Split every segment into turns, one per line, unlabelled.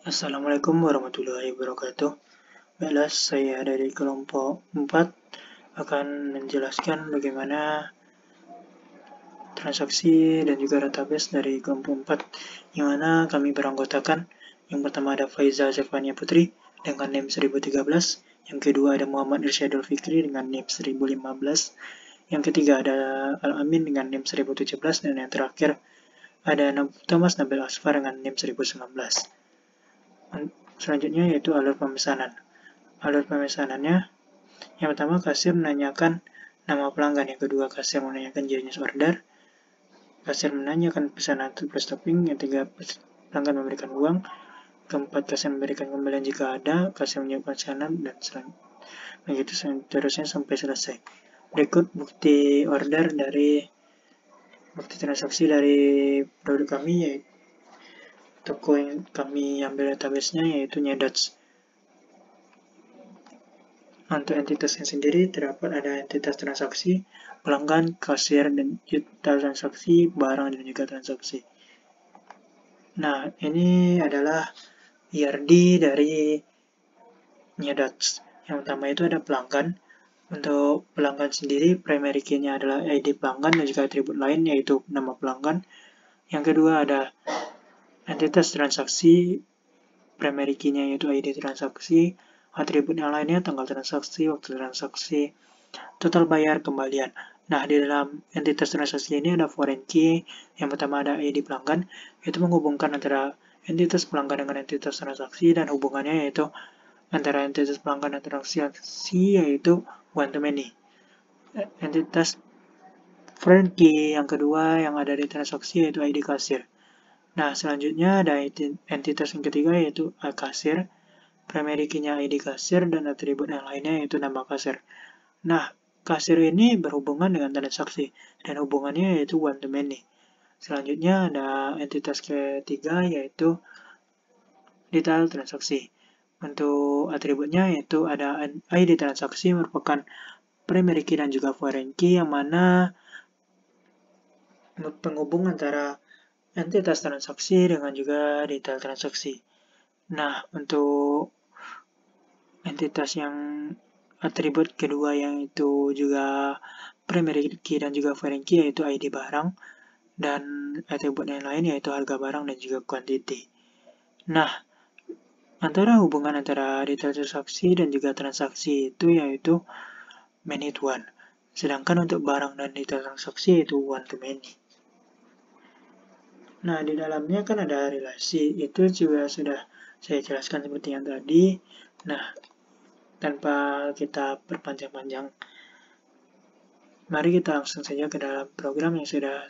Assalamualaikum warahmatullahi wabarakatuh. Baiklah, saya dari kelompok 4 akan menjelaskan bagaimana transaksi dan juga database dari kelompok 4 yang mana kami beranggotakan. Yang pertama ada Faiza Zefania Putri dengan NIM 1013, yang kedua ada Muhammad Irsyadul Fikri dengan NIM 1015, yang ketiga ada Al-Amin dengan NIM 1017, dan yang terakhir ada Thomas Nabil Asfar dengan NIM 1019. Selanjutnya yaitu alur pemesanan. Alur pemesanannya, yang pertama kasir menanyakan nama pelanggan, yang kedua kasir menanyakan jenis order, kasir menanyakan pesanan plus topping, yang ketiga pelanggan memberikan uang, keempat kasir memberikan kembalian jika ada, kasir menyiapkan pesanan, dan begitu seterusnya sampai selesai. Berikut bukti order dari bukti transaksi dari produk kami, yaitu toko yang kami ambil database-nya yaitu Nyedots. Untuk entitasnya sendiri terdapat ada entitas transaksi, pelanggan, kasir, dan detail transaksi, barang, dan juga transaksi. Nah, ini adalah IRD dari Nyedots. Yang pertama itu ada pelanggan. Untuk pelanggan sendiri, primary key-nya adalah ID pelanggan dan juga atribut lain yaitu nama pelanggan. Yang kedua ada entitas transaksi, primary key-nya yaitu ID transaksi, atribut yang lainnya tanggal transaksi, waktu transaksi, total bayar, kembalian. Nah, di dalam entitas transaksi ini ada foreign key. Yang pertama ada ID pelanggan, yaitu menghubungkan antara entitas pelanggan dengan entitas transaksi, dan hubungannya yaitu antara entitas pelanggan dan transaksi yaitu one to many. Entitas foreign key yang kedua yang ada di transaksi yaitu ID kasir. Nah, selanjutnya ada entitas yang ketiga yaitu kasir, primary key-nya ID kasir, dan atribut yang lainnya yaitu nama kasir. Nah, kasir ini berhubungan dengan transaksi, dan hubungannya yaitu one to many. Selanjutnya ada entitas ketiga yaitu detail transaksi. Untuk atributnya yaitu ada ID transaksi merupakan primary key dan juga foreign key yang mana penghubung antara entitas transaksi dengan juga detail transaksi. Nah, untuk entitas yang atribut kedua yang itu juga primary key dan juga foreign key yaitu ID barang, dan atribut yang lain yaitu harga barang dan juga quantity. Nah, antara hubungan antara detail transaksi dan juga transaksi itu yaitu many to one. Sedangkan untuk barang dan detail transaksi itu one to many. Nah, di dalamnya kan ada relasi, itu juga sudah saya jelaskan seperti yang tadi. Nah, tanpa kita berpanjang-panjang, mari kita langsung saja ke dalam program yang sudah.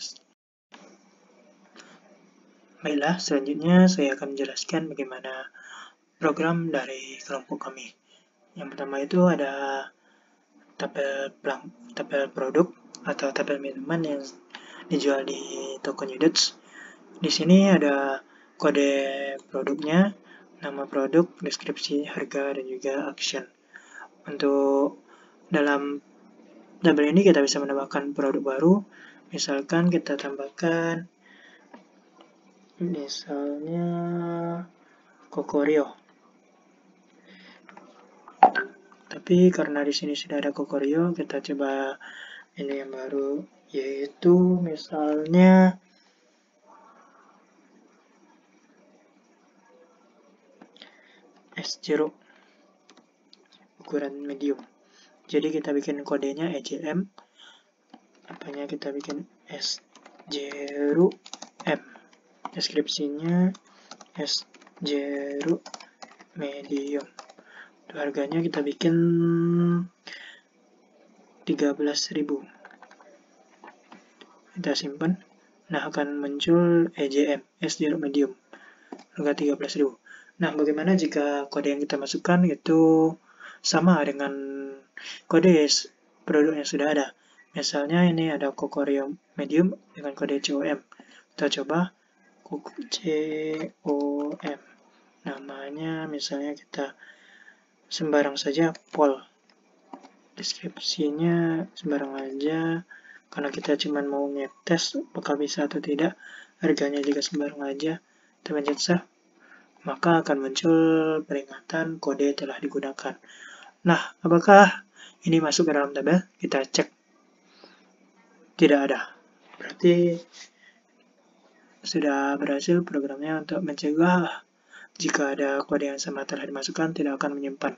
Baiklah, selanjutnya saya akan menjelaskan bagaimana program dari kelompok kami. Yang pertama itu ada tabel produk atau tabel minuman yang dijual di toko Nyedots. Di sini ada kode produknya, nama produk, deskripsi, harga, dan juga action. Untuk dalam tabel ini kita bisa menambahkan produk baru. Misalkan kita tambahkan misalnya Kokorio. Tapi karena di sini sudah ada Kokorio, kita coba ini yang baru, yaitu misalnya es jeruk ukuran medium. Jadi kita bikin kodenya EJM. Apanya kita bikin es jeruk M. Deskripsinya es jeruk medium. Harganya kita bikin 13.000. Kita simpan. Nah, akan muncul EJM, es jeruk medium. Harga 13.000. Nah, bagaimana jika kode yang kita masukkan itu sama dengan kode produk yang sudah ada? Misalnya ini ada Kokorio medium dengan kode COM. Kita coba COM. Namanya misalnya kita sembarang saja Pol. Deskripsinya sembarang aja, karena kita cuma mau ngetes apakah bisa atau tidak. Harganya juga sembarang aja. Kita pencet save. maka akan muncul peringatan kode telah digunakan. Nah, apakah ini masuk ke dalam tabel? Kita cek. Tidak ada. Berarti sudah berhasil programnya untuk mencegah jika ada kode yang sama telah dimasukkan tidak akan menyimpan.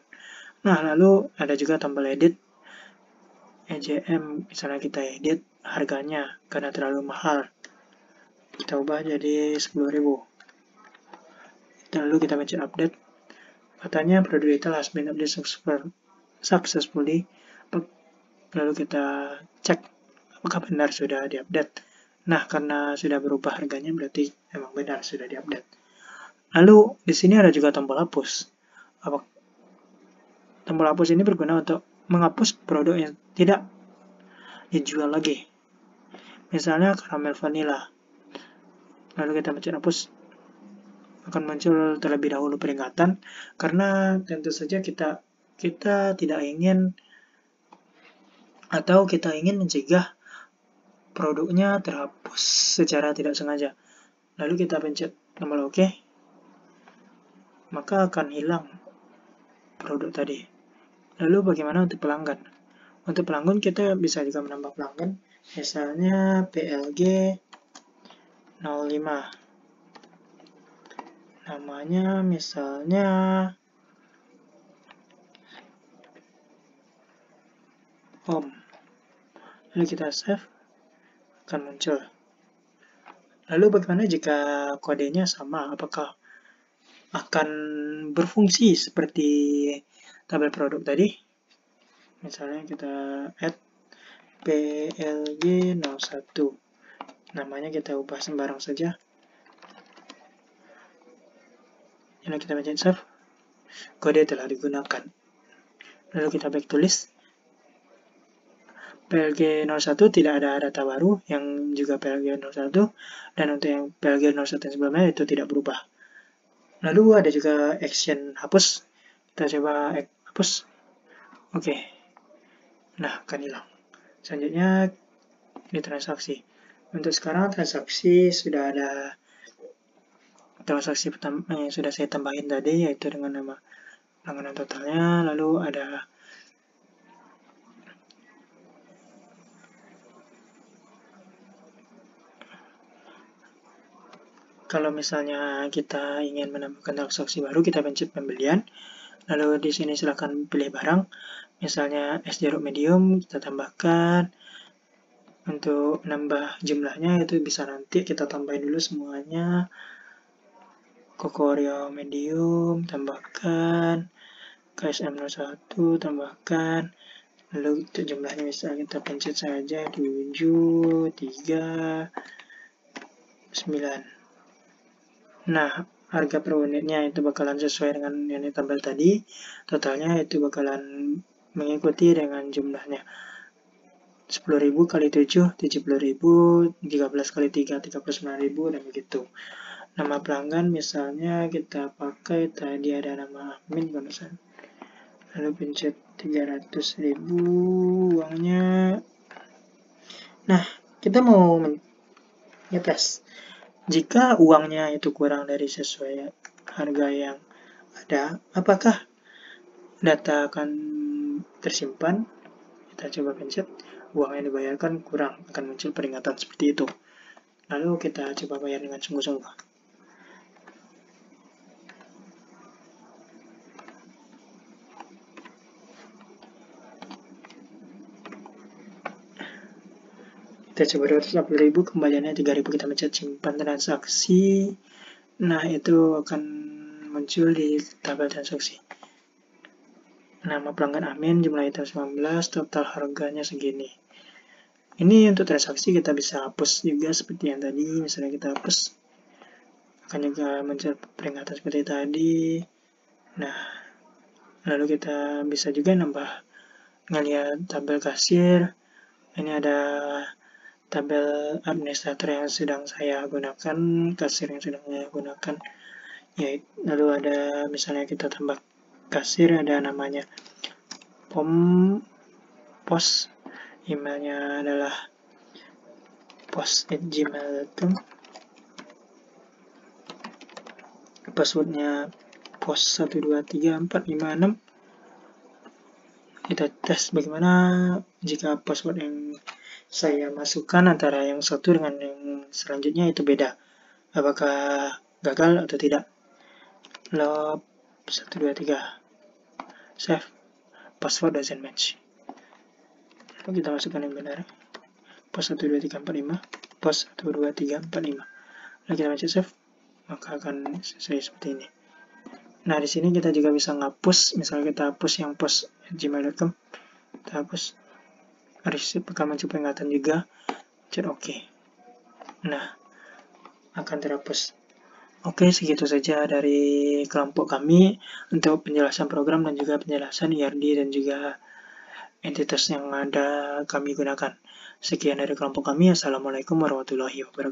Nah, lalu ada juga tombol edit. EJM, misalnya kita edit harganya karena terlalu mahal. Kita ubah jadi 10.000. Lalu kita pencet update. Katanya produk detail has been updated successfully. Lalu kita cek apakah benar sudah diupdate. Nah, karena sudah berubah harganya berarti memang benar sudah diupdate. Lalu di sini ada juga tombol hapus. Tombol hapus ini berguna untuk menghapus produk yang tidak dijual lagi. Misalnya karamel vanilla. Lalu kita pencet hapus. Akan muncul terlebih dahulu peringatan karena tentu saja kita tidak ingin atau kita ingin mencegah produknya terhapus secara tidak sengaja. Lalu kita pencet tombol OK, maka akan hilang produk tadi. Lalu bagaimana untuk pelanggan? Untuk pelanggan kita bisa juga menambah pelanggan, misalnya PLG 05. Namanya misalnya Om. Lalu kita save, akan muncul. Lalu bagaimana jika kodenya sama? Apakah akan berfungsi seperti tabel produk tadi? Misalnya kita add PLG 01. Namanya kita ubah sembarang saja. Lalu kita pencet save. Kode telah digunakan. Lalu kita back to list. PLG 01 tidak ada data baru, yang juga PLG 01, dan untuk yang PLG 01 yang sebelumnya itu tidak berubah. Lalu ada juga action hapus. Kita coba hapus. Oke. Nah, akan hilang. Selanjutnya ini transaksi. Untuk sekarang transaksi sudah ada transaksi pertama yang sudah saya tambahin tadi, yaitu dengan nama langganan totalnya. Lalu ada kalau misalnya kita ingin menambahkan transaksi baru, kita pencet pembelian. Lalu di sini silakan pilih barang. Misalnya es jeruk medium, kita tambahkan. Untuk nambah jumlahnya itu bisa nanti kita tambahin dulu semuanya. Koko Oreo medium, tambahkan. KSM 01, tambahkan. Lalu untuk jumlahnya bisa kita pencet saja 7, 3, 9. Nah, harga per unitnya itu bakalan sesuai dengan yang tabel tadi. Totalnya itu bakalan mengikuti dengan jumlahnya. 10.000 kali 7, 70.000, 13 kali 3, 39.000, dan begitu. Nama pelanggan misalnya kita pakai tadi ada nama admin barusan. Lalu pencet 300.000 uangnya. Nah, kita mau ngetes. Jika uangnya itu kurang dari sesuai harga yang ada, apakah data akan tersimpan? Kita coba pencet, uang yang dibayarkan kurang, akan muncul peringatan seperti itu. Lalu kita coba bayar dengan sungguh-sungguh. Kita coba 280.000, kembaliannya 3.000, kita pencet simpan transaksi. Nah, itu akan muncul di tabel transaksi. Nama pelanggan admin, jumlah item 19, total harganya segini. Ini untuk transaksi kita bisa hapus juga seperti yang tadi. Misalnya kita hapus, akan juga muncul peringatan seperti tadi. Nah, lalu kita bisa juga nambah ngelihat tabel kasir. Ini ada tabel administrator yang sedang saya gunakan, kasir yang sedang saya gunakan. Yaitu, lalu ada misalnya kita tambah kasir, ada namanya pos, emailnya adalah pos@gmail.com. passwordnya pos 123456. Kita tes bagaimana jika password yang saya masukkan antara yang satu dengan yang selanjutnya itu beda. Apakah gagal atau tidak? Log 123 save, password doesn't match. Lalu kita masukkan yang benar, pos 12345, pos 12345. Lalu kita mencet save, maka akan selesai seperti ini. Nah, di sini kita juga bisa ngapus, misalnya kita hapus yang pos gmail.com, kita hapus, receipt rekaman peringatan juga, cek OK. Nah, akan terhapus. Oke, segitu saja dari kelompok kami untuk penjelasan program dan juga penjelasan IRD dan juga entitas yang ada kami gunakan. Sekian dari kelompok kami. Assalamualaikum warahmatullahi wabarakatuh.